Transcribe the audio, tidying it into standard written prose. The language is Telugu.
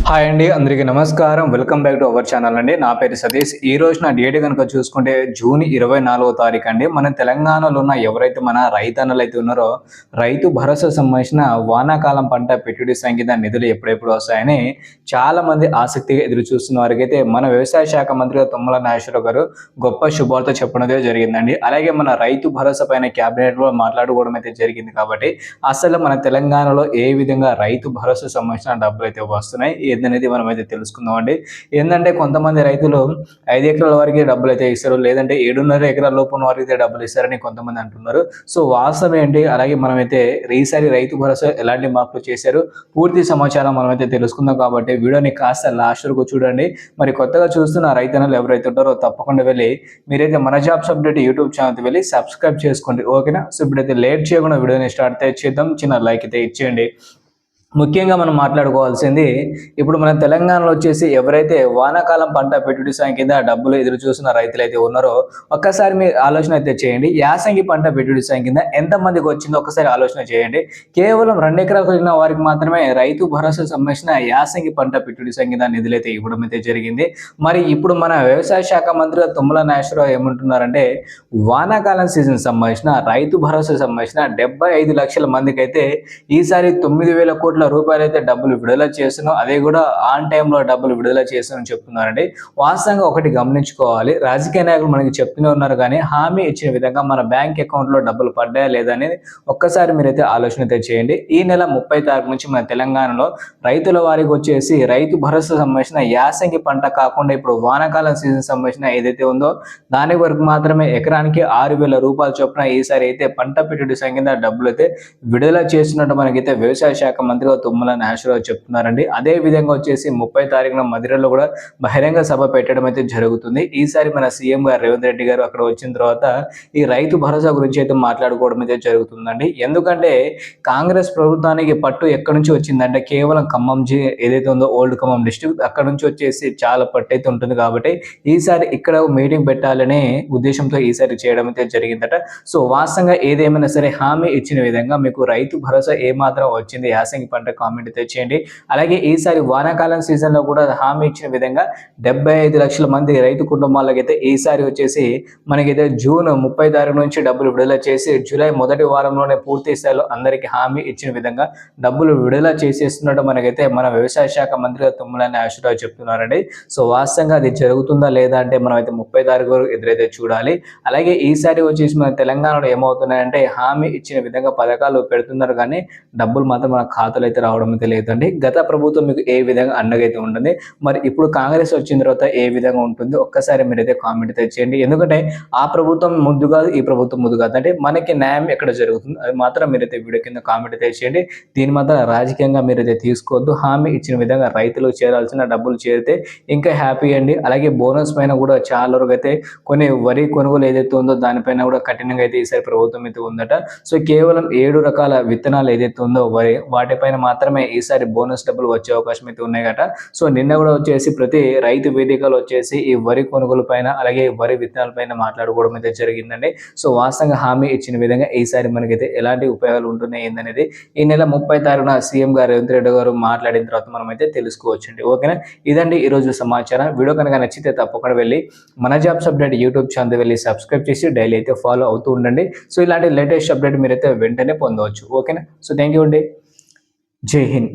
హాయ్ అండి, అందరికీ నమస్కారం. Welcome back to our channel అండి. నా పేరు సతీష్. ఈ రోజు నా డేట్ కనుక చూసుకుంటే జూన్ 24వ తారీఖు అండి. మన తెలంగాణలో ఉన్న ఎవరైతే మన రైతన్నలు అయితే ఉన్నారో రైతు భరోసా సంబంధించిన వానాకాలం పంట పెట్టుబడి సంగీత నిధులు ఎప్పుడెప్పుడు వస్తాయని చాలా మంది ఆసక్తిగా ఎదురు చూస్తున్న వారికైతే మన వ్యవసాయ శాఖ మంత్రిగా తుమ్మల నాగేశ్వరరావు గారు గొప్ప శుభార్త చెప్పడం జరిగిందండి. అలాగే మన రైతు భరోసా పైన క్యాబినెట్ లో మాట్లాడుకోవడం అయితే జరిగింది. కాబట్టి అసలు మన తెలంగాణలో ఏ విధంగా రైతు భరోసా సంబంధించిన డబ్బులు అయితే వస్తున్నాయి ఏందనేది మనం అయితే తెలుసుకుందాం అండి. ఏంటంటే కొంతమంది రైతులు 5 ఎకరాల వరకే డబ్బులు అయితే ఇస్తారు, లేదంటే 7.5 ఎకరాల లోపు ఉన్న వారికి డబ్బులు ఇస్తారని కొంతమంది అంటున్నారు. సో వాస్తవం ఏంటి, అలాగే మనమైతే ఈసారి రైతు భరోసా ఎలాంటి మార్పులు చేశారు పూర్తి సమాచారం మనమైతే తెలుసుకుందాం. కాబట్టి వీడియోని కాస్త లాస్ట్ వరకు చూడండి. మరి కొత్తగా చూస్తున్న రైతన్నలు ఎవరైతే ఉంటారో తప్పకుండా వెళ్ళి మీరైతే మన జాబ్స్ అప్డేట్ యూట్యూబ్ ఛానల్ వెళ్ళి సబ్స్క్రైబ్ చేసుకోండి, ఓకేనా? సో ఇప్పుడైతే లేట్ చేయకుండా వీడియోని స్టార్ట్ చేద్దాం. చిన్న లైక్ అయితే ఇచ్చేయండి. ముఖ్యంగా మనం మాట్లాడుకోవాల్సింది ఇప్పుడు మన తెలంగాణలో వచ్చేసి ఎవరైతే వానాకాలం పంట పెట్టుబడి సాయం కింద డబ్బులు ఎదురు చూస్తున్న రైతులు అయితే ఉన్నారో ఒక్కసారి మీరు ఆలోచన అయితే చేయండి. యాసంగి పంట పెట్టుబడి సాయం కింద ఎంతమందికి వచ్చిందో ఒక్కసారి ఆలోచన చేయండి. కేవలం 2 ఎకరాలకు వచ్చిన వారికి మాత్రమే రైతు భరోసా సంబంధించిన యాసంగి పంట పెట్టుబడి సాయం కింద నిధులైతే ఇవ్వడం అయితే జరిగింది. మరి ఇప్పుడు మన వ్యవసాయ శాఖ మంత్రి తుమ్మల నాగేశ్వరరావు ఏమంటున్నారంటే వానాకాలం సీజన్ సంబంధించిన రైతు భరోసా సంబంధించిన 75 లక్షల మందికి అయితే ఈసారి 9,000 కోట్ల రూపాయలు అయితే డబ్బులు విడుదల చేస్తున్నాం, అదే కూడా ఆన్ టైంలో డబ్బులు విడుదల చేస్తున్నాం చెప్తున్నారండి. వాస్తవంగా ఒకటి గమనించుకోవాలి, రాజకీయ నాయకులు మనకి చెప్తూనే ఉన్నారు కానీ హామీ ఇచ్చిన విధంగా మన బ్యాంక్ అకౌంట్ లో డబ్బులు పడ్డాయా లేదా అనేది ఒక్కసారి మీరైతే ఆలోచన అయితే చేయండి. ఈ నెల 30 తారీఖు నుంచి మన తెలంగాణలో రైతుల వారికి వచ్చేసి రైతు భరోసా సంబంధించిన యాసంగి పంట కాకుండా ఇప్పుడు వానాకాలం సీజన్ సంబంధించిన ఏదైతే ఉందో దాని వరకు మాత్రమే ఎకరానికి 6,000 రూపాయల చొప్పున ఈసారి అయితే పంట పెట్టుబడి సంఖ్య డబ్బులు అయితే విడుదల చేస్తున్నట్టు మనకైతే వ్యవసాయ శాఖ మంత్రి తుమ్మల నాగేశ్వరరావు చెప్తున్నారండి. అదే విధంగా వచ్చేసి 30 తారీఖున మధిరలో కూడా బహిరంగ సభ పెట్టడం అయితే జరుగుతుంది. ఈసారి మన సీఎం గారు రేవంత్ రెడ్డి గారు అక్కడ వచ్చిన తర్వాత ఈ రైతు భరోసా గురించి అయితే మాట్లాడుకోవడం అయితే జరుగుతుందండి. ఎందుకంటే కాంగ్రెస్ ప్రభుత్వానికి పట్టు ఎక్కడి నుంచి వచ్చిందంటే కేవలం ఖమ్మం ఏదైతే ఉందో ఓల్డ్ ఖమ్మం డిస్ట్రిక్ట్ అక్కడ నుంచి వచ్చేసి చాలా పట్టు అయితే ఉంటుంది. కాబట్టి ఈసారి ఇక్కడ మీటింగ్ పెట్టాలనే ఉద్దేశంతో ఈసారి చేయడం అయితే జరిగిందట. సో వాస్తవంగా ఏదేమైనా సరే హామీ ఇచ్చిన విధంగా మీకు రైతు భరోసా ఏమాత్రం వచ్చింది యాసంగి పంట కామెంట్ తెచ్చేయండి. అలాగే ఈసారి వానాకాలం సీజన్ లో కూడా హామీ ఇచ్చిన విధంగా 75 లక్షల మంది రైతు కుటుంబాలకైతే ఈసారి వచ్చేసి మనకైతే జూన్ 30 తారీఖు నుంచి డబ్బులు విడుదల చేసి జూలై మొదటి వారంలోనే పూర్తి స్థాయిలో అందరికీ హామీ ఇచ్చిన విధంగా డబ్బులు విడుదల చేసేస్తున్నట్టు మనకైతే మన వ్యవసాయ శాఖ మంత్రి తుమ్మల నాగేశ్వరరావు చెప్తున్నారండి. సో వాస్తవంగా అది జరుగుతుందా లేదా అంటే మనం అయితే 30 తారీఖు వరకు ఎదురైతే చూడాలి. అలాగే ఈసారి వచ్చేసి మన తెలంగాణలో ఏమవుతున్నాయంటే హామీ ఇచ్చిన విధంగా పథకాలు పెడుతున్నారు కానీ డబ్బులు మాత్రం మన ఖాతాలో అయితే రావడం అయితే లేదండి. గత ప్రభుత్వం మీకు ఏ విధంగా అండగా అయితే ఉంటుంది, మరి ఇప్పుడు కాంగ్రెస్ వచ్చిన తర్వాత ఏ విధంగా ఉంటుంది ఒక్కసారి మీరైతే కామెంట్ అయితే చేయండి. ఎందుకంటే ఆ ప్రభుత్వం ముందు కాదు, ఈ ప్రభుత్వం ముందు కాదు, అంటే మనకి న్యాయం ఎక్కడ జరుగుతుంది అది మాత్రం మీరైతే వీడియో కింద కామెంట్ అయితే చేయండి. దీని మాత్రం రాజకీయంగా మీరైతే తీసుకోవద్దు. హామీ ఇచ్చిన విధంగా రైతులకు చేరాల్సిన డబ్బులు చేరితే ఇంకా హ్యాపీ అండి. అలాగే బోనస్ పైన కూడా చాలా వరకు అయితే కొన్ని వరి కొనుగోలు ఏదైతే ఉందో దానిపైన కూడా కఠినంగా అయితే ఈసారి ప్రభుత్వం అయితే ఉందట. సో కేవలం 7 రకాల విత్తనాలు ఏదైతే ఉందో వరి వాటిపైన మాత్రమే ఈసారి బోనస్ డబ్బులు వచ్చే అవకాశం అయితే ఉన్నాయి కదా. సో నిన్న కూడా వచ్చేసి ప్రతి రైతు వేదికలు వచ్చేసి ఈ వరి కొనుగోలు పైన అలాగే వరి విత్తనాల పైన మాట్లాడుకోవడం అయితే జరిగిందండి. సో వాస్తవంగా హామీ ఇచ్చిన విధంగా ఈసారి మనకైతే ఎలాంటి ఉపయోగాలు ఉంటున్నాయి ఏందనేది ఈ నెల 30 తారీఖున సీఎం గారు రేవంత్ రెడ్డి గారు మాట్లాడిన తర్వాత మనం అయితే తెలుసుకోవచ్చండి, ఓకేనా? ఇదండి ఈరోజు సమాచారం. వీడియో కనుక నచ్చితే తప్పకుండా వెళ్ళి మన జాబ్స్ అప్డేట్ యూట్యూబ్ ఛానల్ వెళ్ళి సబ్స్క్రైబ్ చేసి డైలీ అయితే ఫాలో అవుతూ ఉండండి. సో ఇలాంటి లేటెస్ట్ అప్డేట్ మీరైతే వెంటనే పొందవచ్చు, ఓకేనా? సో థ్యాంక్ యూ అండి. జై హింద్.